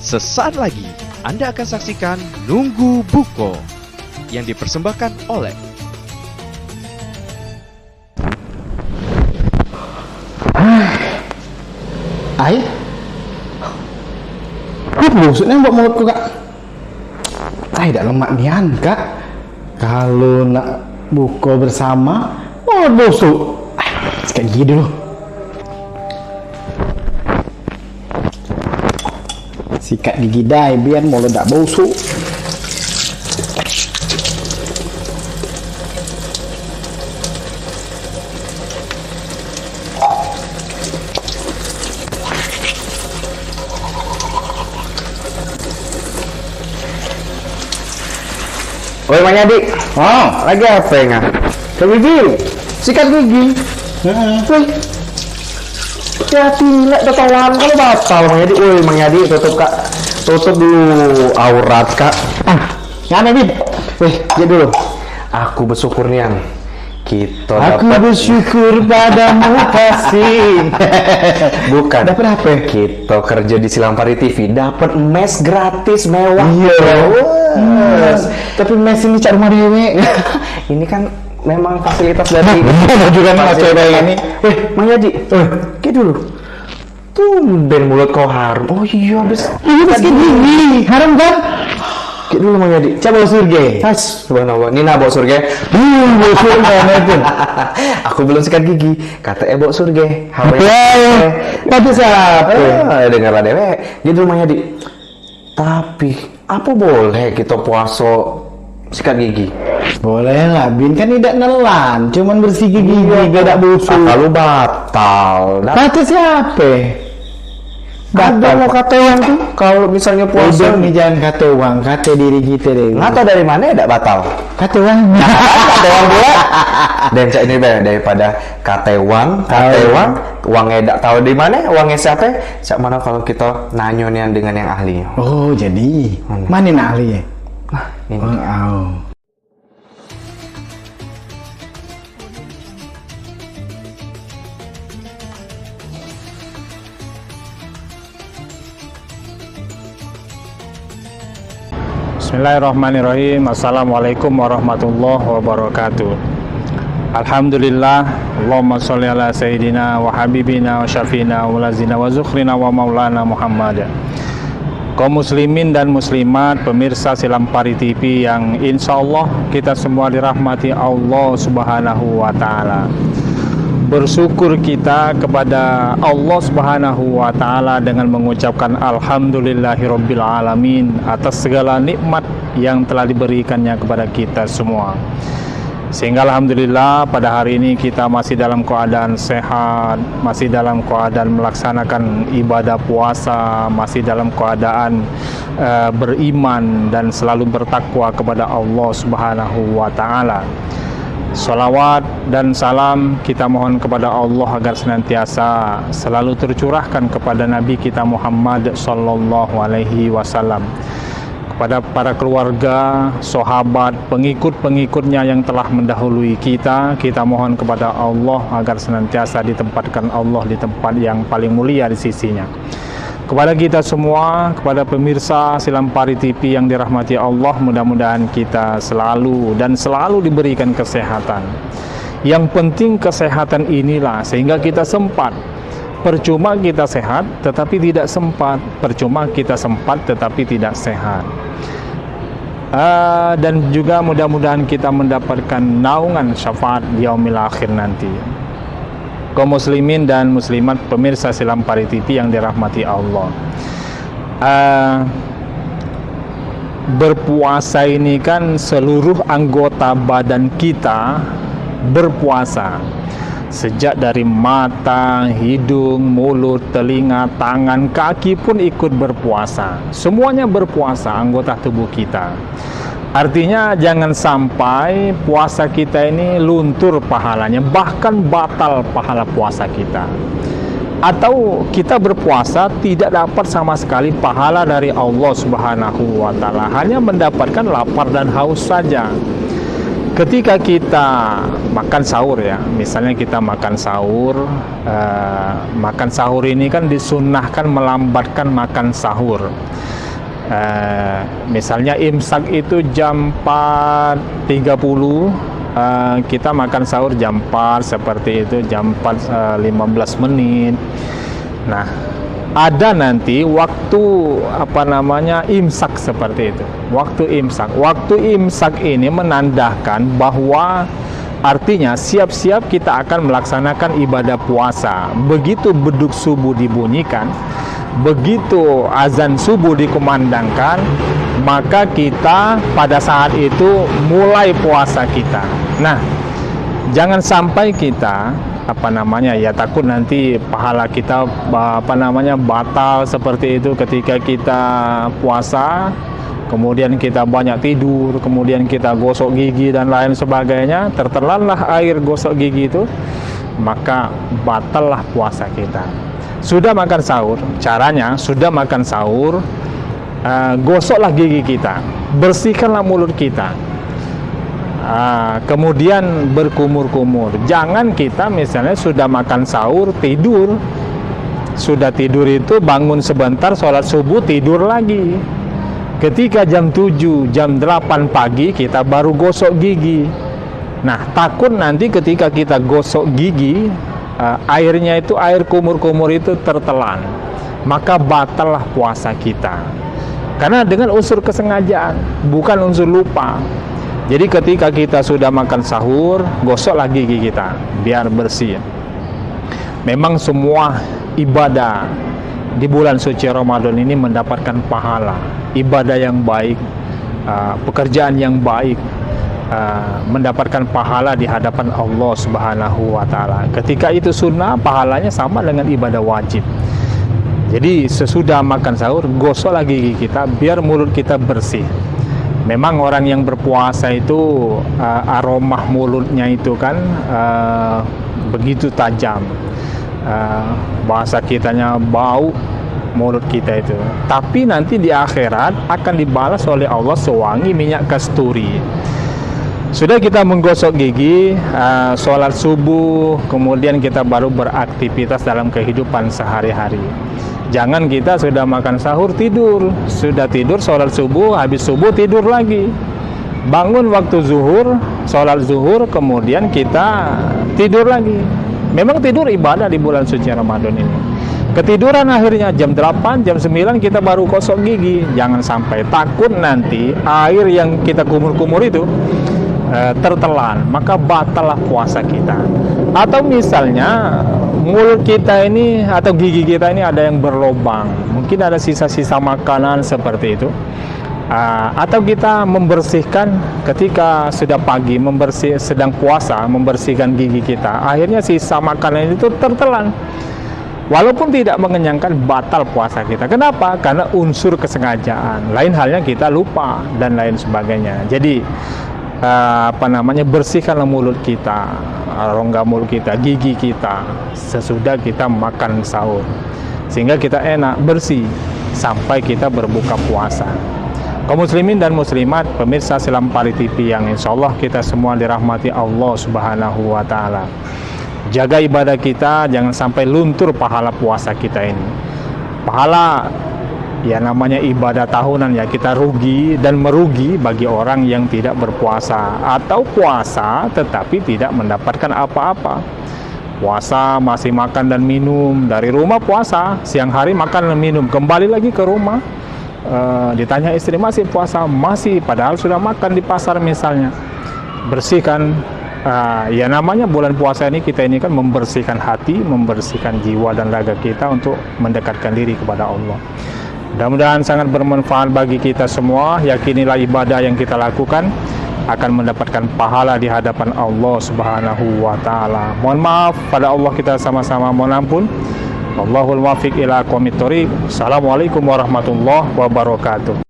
Sesaat lagi Anda akan saksikan Nunggu Buko yang dipersembahkan oleh Air? Busuknya buat mulutku, Kak. Tidak lemak nian, Kak. Kalau nak buka bersama, busuk. Sikat gigi dulu. Sikat gigi dah, biar mulut tak busuk. Oi Mang Yadi, lagi apa ya? Gigi, sikat gigi. Wih, hati nilai totolan kalau batal Mang Yadi. Woi Mang Yadi, tutup dulu aurat Kak. Ngana Bib? Wih, ya dulu. Aku bersyukur nian. Aku bersyukur padamu kasih. Bukan. Dapat apa? Kita kerja di Silampari TV, dapat mes gratis mewah. Iya. Tapi mes ini cak rumah dewe. Ini kan memang fasilitas dari juga mas cewek ini. Mang Yadi, kayak dulu. Tumben mulut kau harum. Oh iya, Ini meski gini, harum kan? Kayak dulu Mang Yadi. Coba bawa surga. Subhanallah. Nina bawa surga. Bawa surga itu. Aku belum sikat gigi. Kata bawa surga. Tapi siapa? Dengarlah dewe. Jadi dulu Mang Yadi. Tapi apa boleh kita puasa sikat gigi? Boleh lah, Bin kan tidak nelan, cuman bersih gigi biar tak busuk. Kalau batal. Kata siapa? Ada mau kata uang tuh. Kalau misalnya puasa nih jangan kata uang, kata diri kita deh. Nggak tahu dari mana tidak batal. Kata uang. Kata uang pula. Dan cak ini daripada kata uangnya tidak tahu di mana, uangnya siapa? Cak mana kalau kita nanya nih dengan yang ahli. Oh jadi mana yang ahli ya? Ini. Bismillahirrahmanirrahim. Assalamualaikum warahmatullahi wabarakatuh. Alhamdulillah. Allahumma sholli ala sayyidina wa habibina wa syafina wa lazina wa zukhrina wa maulana Muhammad. Kaum muslimin dan muslimat, pemirsa Silampari TV yang insya Allah kita semua dirahmati Allah Subhanahu wa Ta'ala. Bersyukur kita kepada Allah Subhanahu wa Ta'ala dengan mengucapkan Alhamdulillahirabbil alamin atas segala nikmat yang telah diberikannya kepada kita semua. Sehingga alhamdulillah pada hari ini kita masih dalam keadaan sehat, masih dalam keadaan melaksanakan ibadah puasa, masih dalam keadaan beriman dan selalu bertakwa kepada Allah Subhanahu wa Ta'ala. Salawat dan salam kita mohon kepada Allah agar senantiasa selalu tercurahkan kepada Nabi kita Muhammad sallallahu alaihi wasallam, kepada para keluarga, sahabat, pengikut-pengikutnya yang telah mendahului kita. Kita mohon kepada Allah agar senantiasa ditempatkan Allah di tempat yang paling mulia di sisinya. Kepada kita semua, kepada pemirsa Silampari TV yang dirahmati Allah, mudah-mudahan kita selalu diberikan kesehatan. Yang penting kesehatan inilah sehingga kita sempat. Percuma kita sehat tetapi tidak sempat, percuma kita sempat tetapi tidak sehat. Dan juga mudah-mudahan kita mendapatkan naungan syafaat di yaumil akhir nanti. Kaum muslimin dan muslimat pemirsa Silampari TV yang dirahmati Allah, berpuasa ini kan seluruh anggota badan kita berpuasa, sejak dari mata, hidung, mulut, telinga, tangan, kaki pun ikut berpuasa. Semuanya berpuasa anggota tubuh kita. Artinya jangan sampai puasa kita ini luntur pahalanya, bahkan batal pahala puasa kita. Atau kita berpuasa tidak dapat sama sekali pahala dari Allah Subhanahu wa Ta'ala, hanya mendapatkan lapar dan haus saja. ketika kita makan sahur ya, misalnya kita makan sahur, makan sahur ini kan disunnahkan melambatkan makan sahur. Misalnya imsak itu jam 4.30, kita makan sahur jam 4 seperti itu, jam 4.15 menit. Nah, ada nanti waktu imsak seperti itu. Waktu imsak ini menandakan bahwa artinya siap-siap kita akan melaksanakan ibadah puasa. Begitu beduk subuh dibunyikan, begitu azan subuh dikumandangkan, maka kita pada saat itu mulai puasa kita. Nah, jangan sampai kita takut nanti pahala kita batal seperti itu ketika kita puasa, kemudian kita banyak tidur, kemudian kita gosok gigi dan lain sebagainya, tertelanlah air gosok gigi itu, maka batallah puasa kita. Sudah makan sahur, caranya sudah makan sahur, gosoklah gigi kita, bersihkanlah mulut kita. Kemudian berkumur-kumur. Jangan kita misalnya sudah makan sahur tidur, sudah tidur itu bangun sebentar sholat subuh tidur lagi. Ketika jam 7, jam 8 pagi kita baru gosok gigi. Nah, takut nanti ketika kita gosok gigi, airnya itu, air kumur-kumur itu tertelan, maka batallah puasa kita. Karena dengan unsur kesengajaan, bukan unsur lupa. Jadi ketika kita sudah makan sahur, gosoklah gigi kita biar bersih. Memang semua ibadah di bulan suci Ramadan ini mendapatkan pahala, ibadah yang baik, pekerjaan yang baik, mendapatkan pahala di hadapan Allah Subhanahu wa taala. Ketika itu sunnah, pahalanya sama dengan ibadah wajib. Jadi sesudah makan sahur, gosoklah gigi kita biar mulut kita bersih. Memang orang yang berpuasa itu aroma mulutnya itu kan begitu tajam, bahasa kitanya bau mulut kita itu. Tapi nanti di akhirat akan dibalas oleh Allah sewangi minyak kasturi. Sudah kita menggosok gigi, sholat subuh, kemudian kita baru beraktivitas dalam kehidupan sehari-hari. Jangan kita sudah makan sahur tidur, sudah tidur sholat subuh, habis subuh tidur lagi. Bangun waktu zuhur, sholat zuhur, kemudian kita tidur lagi. Memang tidur ibadah di bulan suci Ramadan ini. Ketiduran akhirnya jam 8, jam 9 kita baru gosok gigi. Jangan sampai, takut nanti air yang kita kumur-kumur itu tertelan, maka batallah puasa kita. Atau misalnya mulut kita ini atau gigi kita ini ada yang berlobang, mungkin ada sisa-sisa makanan seperti itu, atau kita membersihkan ketika sudah pagi, sedang puasa, membersihkan gigi kita, akhirnya sisa makanan itu tertelan, walaupun tidak mengenyangkan, batal puasa kita. Kenapa? Karena unsur kesengajaan. Lain halnya kita lupa dan lain sebagainya. Jadi bersihkanlah mulut kita, rongga mulut kita, gigi kita sesudah kita makan sahur, sehingga kita enak, bersih sampai kita berbuka puasa. Kaum muslimin dan muslimat, pemirsa Selampari TV yang insyaallah kita semua dirahmati Allah Subhanahu wa taala. Jaga ibadah kita, jangan sampai luntur pahala puasa kita ini. Pahala ya namanya ibadah tahunan ya, kita rugi dan merugi bagi orang yang tidak berpuasa atau puasa tetapi tidak mendapatkan apa-apa. Puasa masih makan dan minum, dari rumah puasa, siang hari makan dan minum, kembali lagi ke rumah, ditanya istri masih puasa, masih, padahal sudah makan di pasar misalnya. Bersihkan, ya namanya bulan puasa ini, kita ini kan membersihkan hati, membersihkan jiwa dan raga kita untuk mendekatkan diri kepada Allah. Mudah-mudahan sangat bermanfaat bagi kita semua. Yakinilah ibadah yang kita lakukan akan mendapatkan pahala di hadapan Allah Subhanahu wa taala. Mohon maaf pada Allah, kita sama-sama mohon ampun. Wallahul muwaffiq ila aqwamit thoriq. Assalamualaikum warahmatullahi wabarakatuh.